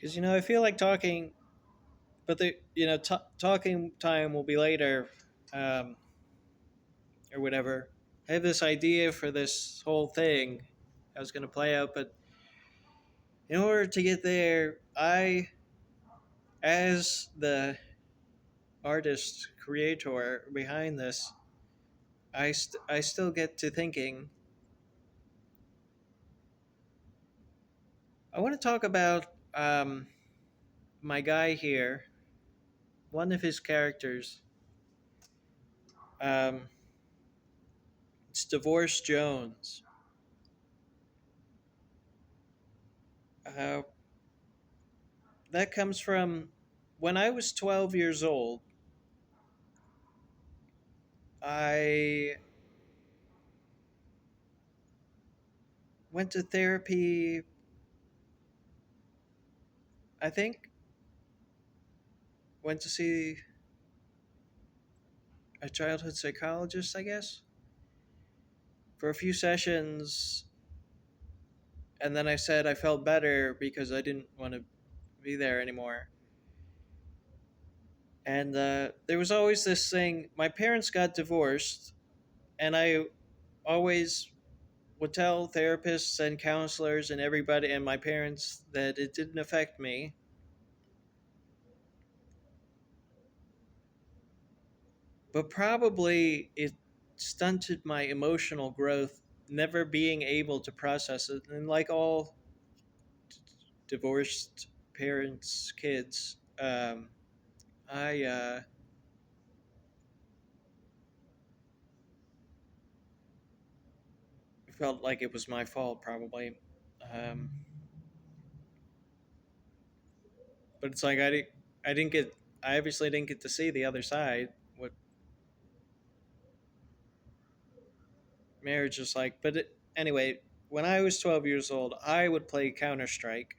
Because I feel like talking, but the talking time will be later, um, or whatever. I have this idea for this whole thing I was going to play out, but in order to get there, as the artist creator behind this, I still get to thinking. I want to talk about my guy here, one of his characters. Um, it's Divorce Jones. Uh, that comes from when I was 12 years old. I went to therapy, I think, went to see a childhood psychologist, I guess, for a few sessions. And then I said I felt better because I didn't want to be there anymore. And there was always this thing. My parents got divorced, and I always would tell therapists and counselors and everybody and my parents that it didn't affect me. But probably it stunted my emotional growth, never being able to process it. And like all divorced parents, kids, I felt like it was my fault, probably. Um, but it's like I didn't get, I obviously didn't get to see the other side, what marriage is like. But anyway, when I was 12 years old, I would play Counter Strike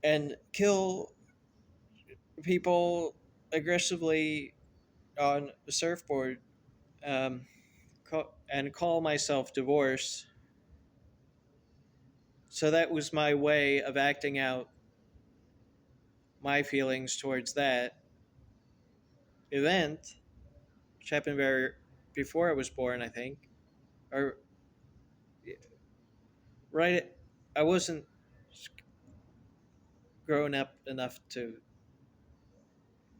and kill people aggressively on the surfboard, and call myself Divorce. So that was my way of acting out my feelings towards that event, which happened very before I was born, I think, or right. I wasn't grown up enough to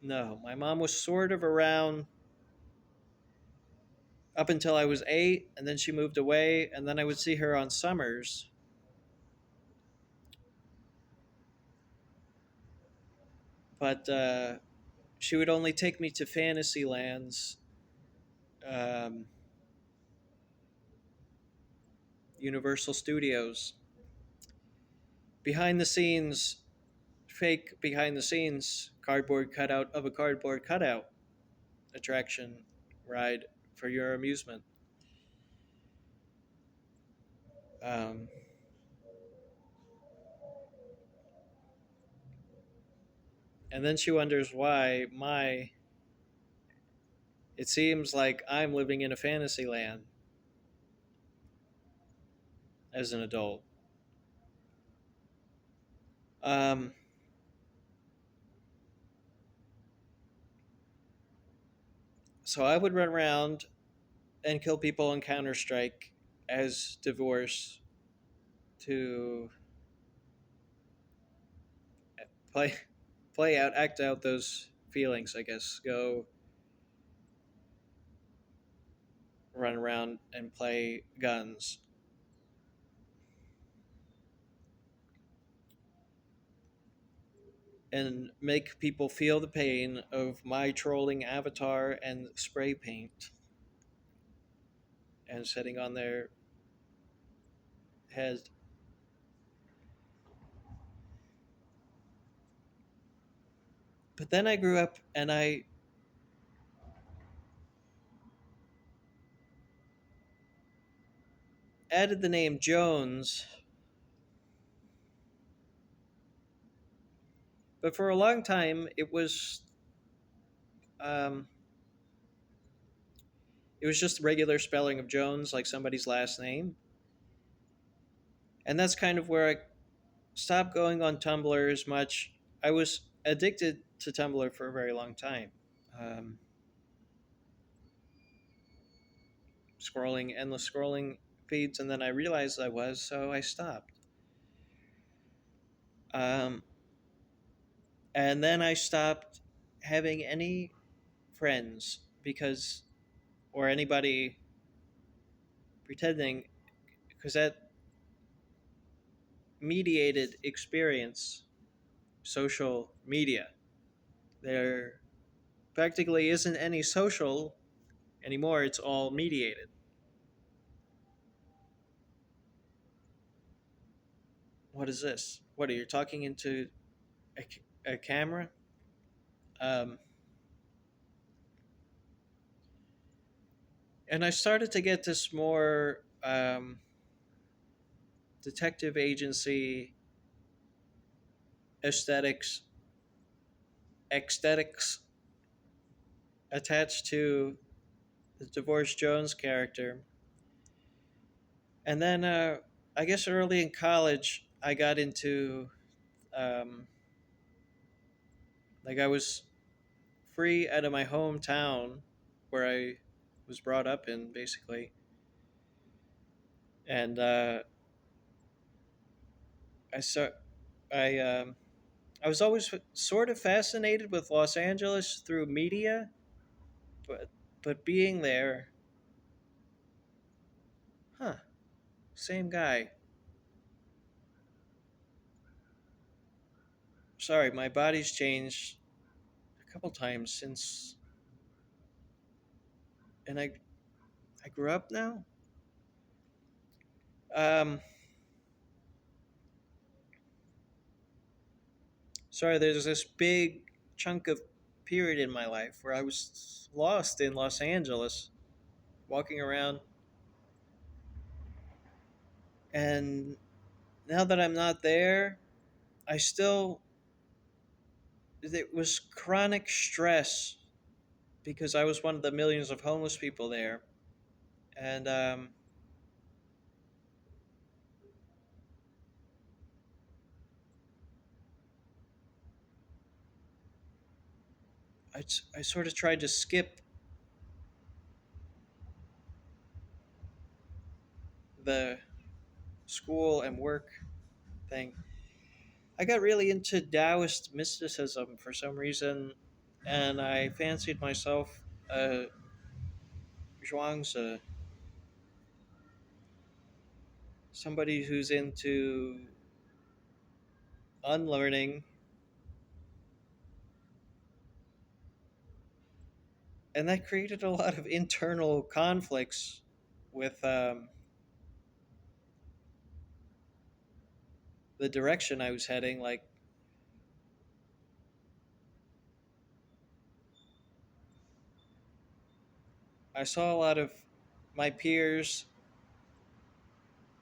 know. My mom was sort of around up until I was 8, and then she moved away, and then I would see her on summers. But she would only take me to fantasy lands, um, Universal Studios. Behind the scenes, fake behind the scenes cardboard cutout of a cardboard cutout attraction ride for your amusement. Um, and then she wonders why it seems like I'm living in a fantasy land as an adult. Um, so I would run around and kill people in Counter Strike as Divorce to play act out those feelings. I guess go run around and play guns and make people feel the pain of my trolling avatar and spray paint and setting on their head. But then I grew up and I added the name Jones, but for a long time um, it was just regular spelling of Jones, like somebody's last name, and that's kind of where I stopped going on Tumblr as much. I was addicted to Tumblr for a very long time, um, endless scrolling feeds, and then I realized I was, so I stopped. Um, and then I stopped having any friends because, or anybody pretending, because that mediated experience, social media. There practically isn't any social anymore, it's all mediated. What is this? What are you talking into a camera? Um, and I started to get this more detective agency aesthetics, aesthetics attached to the Divorce Jones character. And then I guess early in college, I got into um, like I was free out of my hometown where I was brought up in, basically. And I saw I I was always sort of fascinated with Los Angeles through media, but being there, huh? Same guy. Sorry, my body's changed a couple times since, and I grew up now. Um, Sorry, there's this big chunk of period in my life where I was lost in Los Angeles, walking around, and now that I'm not there, I still it was chronic stress because I was one of the millions of homeless people there, and I sort of tried to skip the school and work thing. I got really into Taoist mysticism for some reason, and I fancied myself a Zhuangzi, somebody who's into unlearning, and that created a lot of internal conflicts with the direction I was heading. Like, I saw a lot of my peers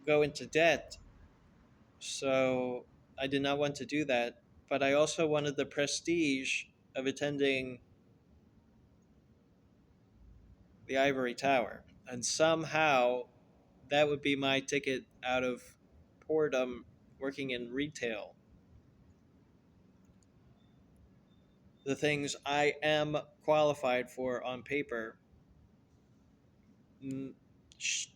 go into debt, so I did not want to do that. But I also wanted the prestige of attending the Ivory Tower, and somehow that would be my ticket out of boredom working in retail. The things I am qualified for on paper,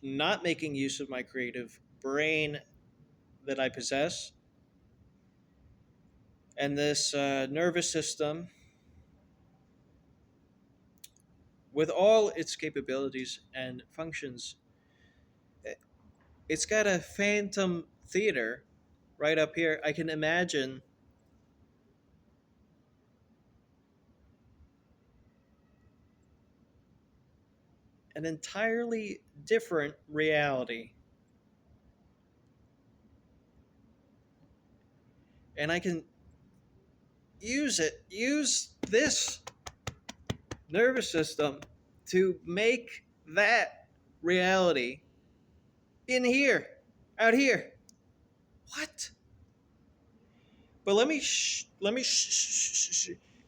not making use of my creative brain that I possess, and this nervous system, with all its capabilities and functions, it's got a phantom theater right up here. I can imagine an entirely different reality. And I can use this nervous system to make that reality in here, out here. What? But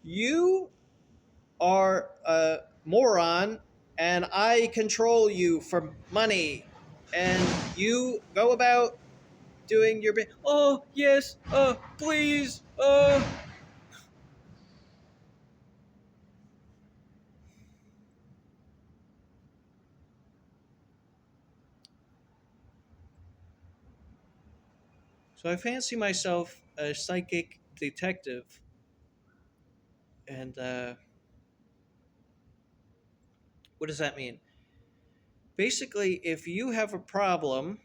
you are a moron, and I control you for money, and you go about doing your bit. Oh yes, please, So I fancy myself a psychic detective, and what does that mean? Basically, if you have a problem,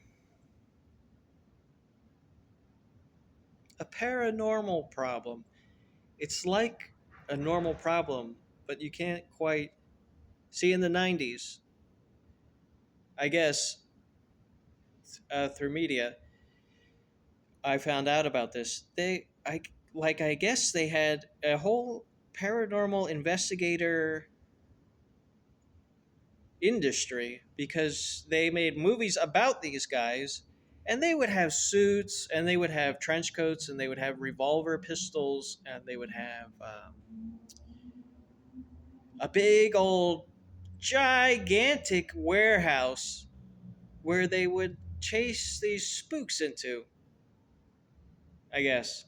a paranormal problem, it's like a normal problem, but you can't quite see. In the '90s, I guess, through media, I found out about this. I guess they had a whole paranormal investigator industry because they made movies about these guys, and they would have suits, and they would have trench coats, and they would have revolver pistols, and they would have a big old gigantic warehouse where they would chase these spooks into, I guess.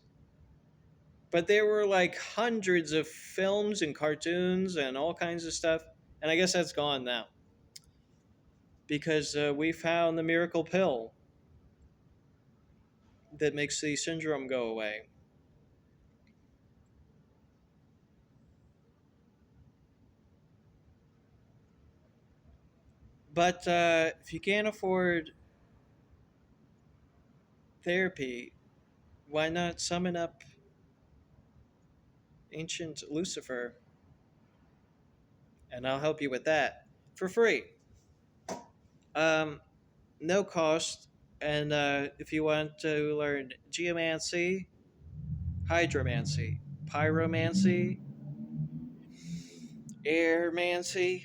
But there were like hundreds of films and cartoons and all kinds of stuff, and I guess that's gone now because we found the miracle pill that makes the syndrome go away. But if you can't afford therapy, why not summon up ancient Lucifer, and I'll help you with that for free. Um, no cost. And if you want to learn geomancy, hydromancy, pyromancy, airmancy,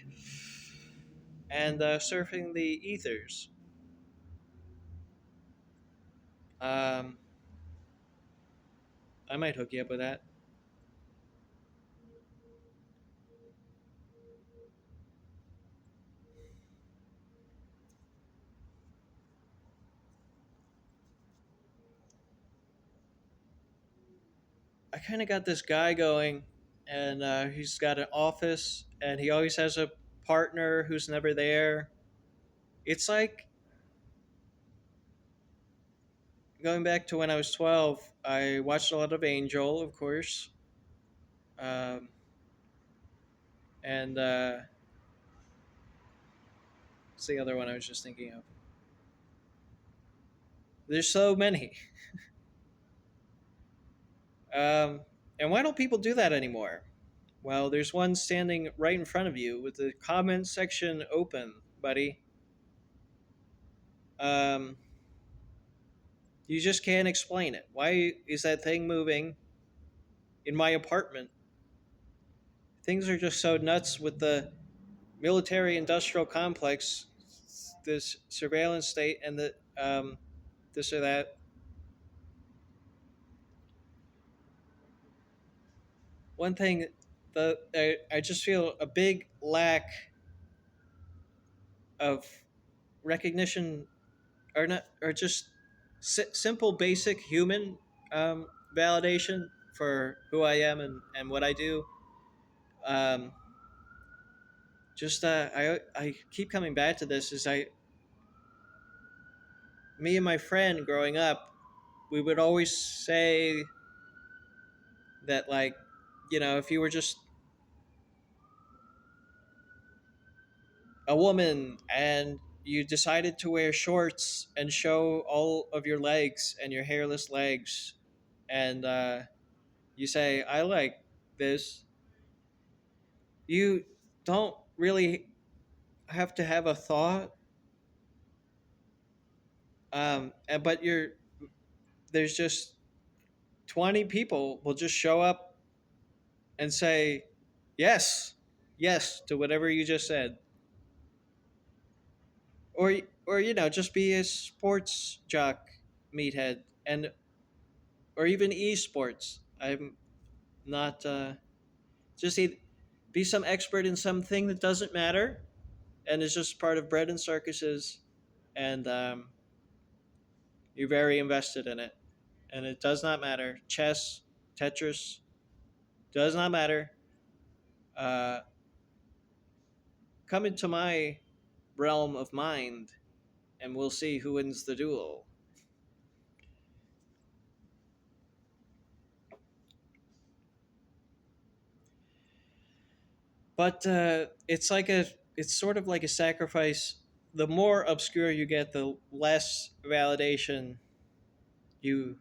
and surfing the ethers, um, I might hook you up with that. I kind of got this guy going, and he's got an office, and he always has a partner who's never there. It's like going back to when I was 12. I watched a lot of Angel, of course, um, and what's the other one I was just thinking of? There's so many. Um, and why don't people do that anymore? Well, there's one standing right in front of you with the comment section open, buddy. Um, you just can't explain it. Why is that thing moving in my apartment? Things are just so nuts with the military industrial complex, this surveillance state, and the this or that. One thing, I just feel a big lack of recognition, or not, or just simple, basic human um, validation for who I am and what I do. Um, just I keep coming back to this. Is I Me and my friend growing up, we would always say that, like, if you were just a woman and you decided to wear shorts and show all of your legs and your hairless legs, and you say, I like this, you don't really have to have a thought. But there's just 20 people will just show up and say, yes, yes, to whatever you just said. Or just be a sports jock meathead, and or even esports. I'm not just be some expert in something that doesn't matter and is just part of bread and circuses, and You're very invested in it, and it does not matter. Chess, Tetris, does not matter. Uh, Come into my realm of mind, and we'll see who wins the duel. But it's sort of like a sacrifice. The more obscure you get, the less validation you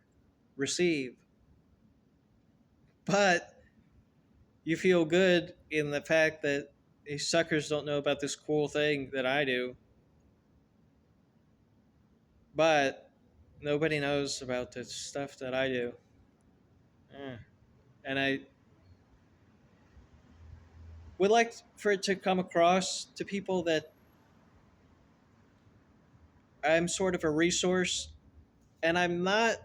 receive. But you feel good in the fact that these suckers don't know about this cool thing that I do, but nobody knows about the stuff that I do. Eh. And I would like for it to come across to people that I'm sort of a resource, and I'm not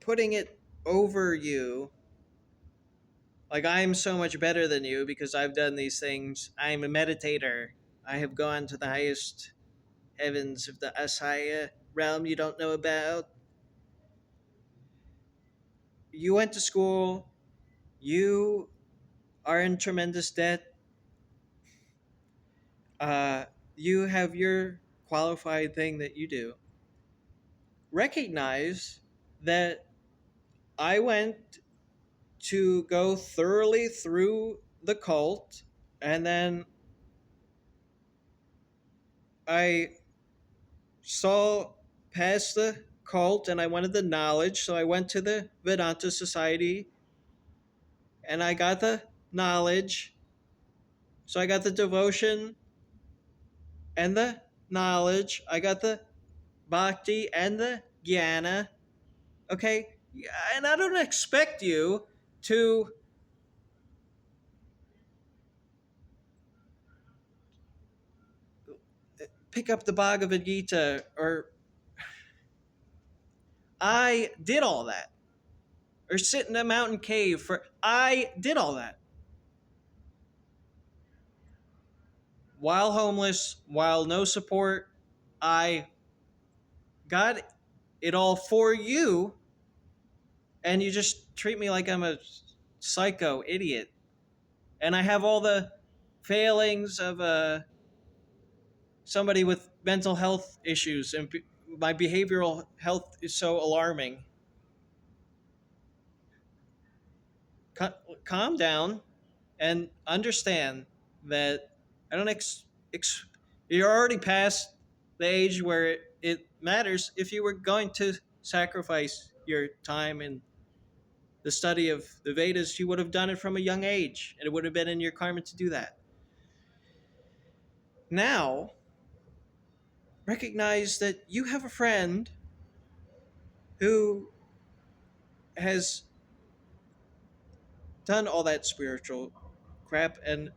putting it over you. Like, I'm so much better than you because I've done these things. I'm a meditator. I have gone to the highest heavens of the Asaya realm you don't know about. You went to school. You are in tremendous debt. Uh, you have your qualified thing that you do. Recognize that I went to go thoroughly through the cult, and then I saw past the cult and I wanted the knowledge, so I went to the Vedanta Society and I got the knowledge. So I got the devotion and the knowledge. I got the bhakti and the jnana. Okay? Yeah, and I don't expect you to pick up the Bhagavad Gita or I did all that. Or sit in a mountain cave for I did all that. While homeless, while no support, I got it all for you, and you just treat me like I'm a psycho idiot. And I have all the failings of somebody with mental health issues, and my behavioral health is so alarming. Calm down and understand that I don't you're already past the age where it matters. If you were going to sacrifice your time in the study of the Vedas, you would have done it from a young age, and it would have been in your karma to do that. Now, recognize that you have a friend who has done all that spiritual crap and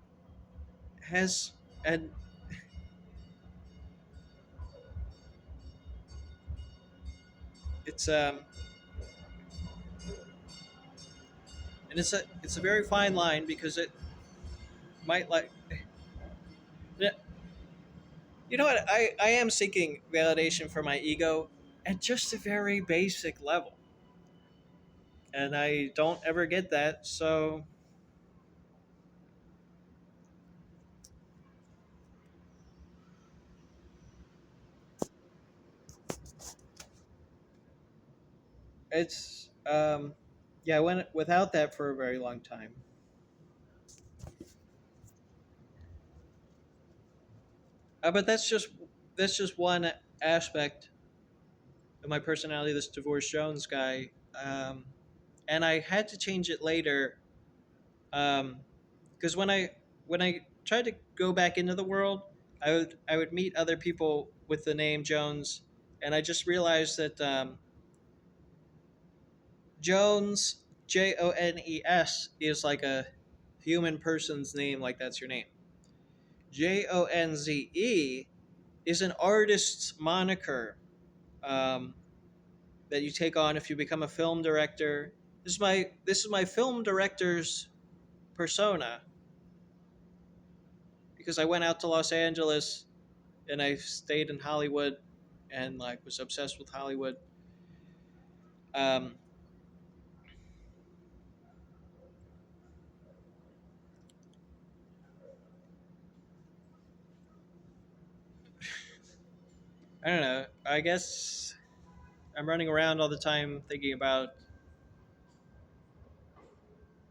has and it's and it's a very fine line because it might like yeah, you know what, I am seeking validation for my ego at just a very basic level, and I don't ever get that. So it's yeah, I went without that for a very long time. But that's just one aspect of my personality, this divorce Jones guy. um, and I had to change it later, because when I tried to go back into the world, I would meet other people with the name Jones, and I just realized that Jones, Jones, is like a human person's name, like that's your name. Jonze is an artist's moniker, um, that you take on if you become a film director. This is my film director's persona because I went out to Los Angeles and I stayed in Hollywood, and like was obsessed with Hollywood. Um, I don't know. I guess I'm running around all the time thinking about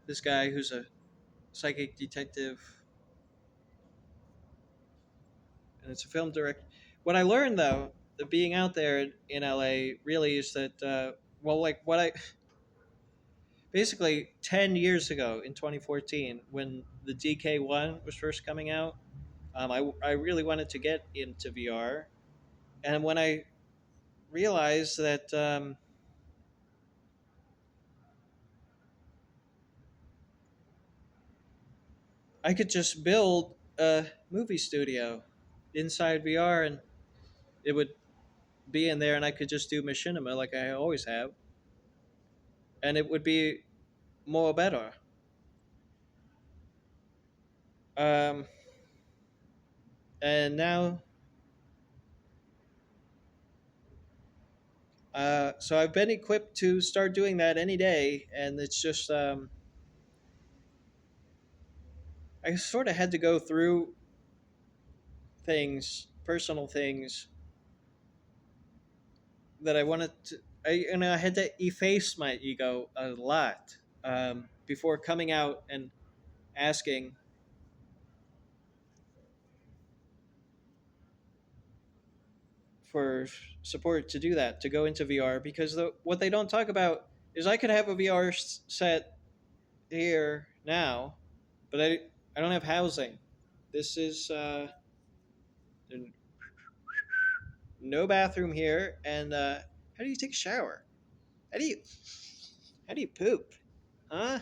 this guy who's a psychic detective, and it's a film director. What I learned though, the being out there in LA really is that well, like what I basically 10 years ago in 2014 when the DK1 was first coming out, I really wanted to get into VR, and when I realized that I could just build a movie studio inside VR, and it would be in there, and I could just do machinima like I always have, and it would be more better. Um, and now, so I've been equipped to start doing that any day, and it's just I sort of had to go through things, personal things that I wanted to. I had to efface my ego a lot before coming out and asking for support to do that, to go into VR, because what they don't talk about is I could have a VR set here now, but I don't have housing. This is no bathroom here, and how do you take a shower? How do you how do you poop? Huh?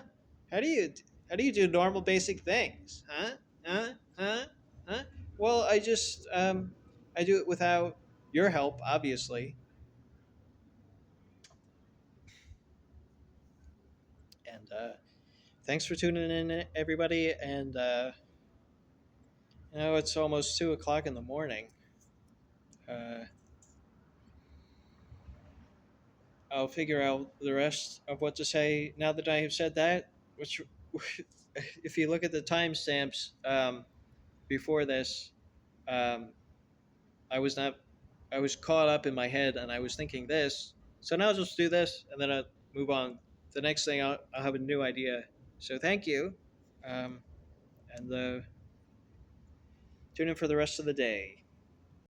How do you how do you do normal basic things? Huh? Huh? Huh? Huh? Well, I do it without your help, obviously. And thanks for tuning in, everybody. And it's almost 2 o'clock in the morning. Uh, I'll figure out the rest of what to say now that I have said that. Which, if you look at the timestamps before this, um, I was not. I was caught up in my head, and I was thinking this. So now I'll just do this, and then I'll move on. The next thing, I'll have a new idea. So thank you, and tune in for the rest of the day.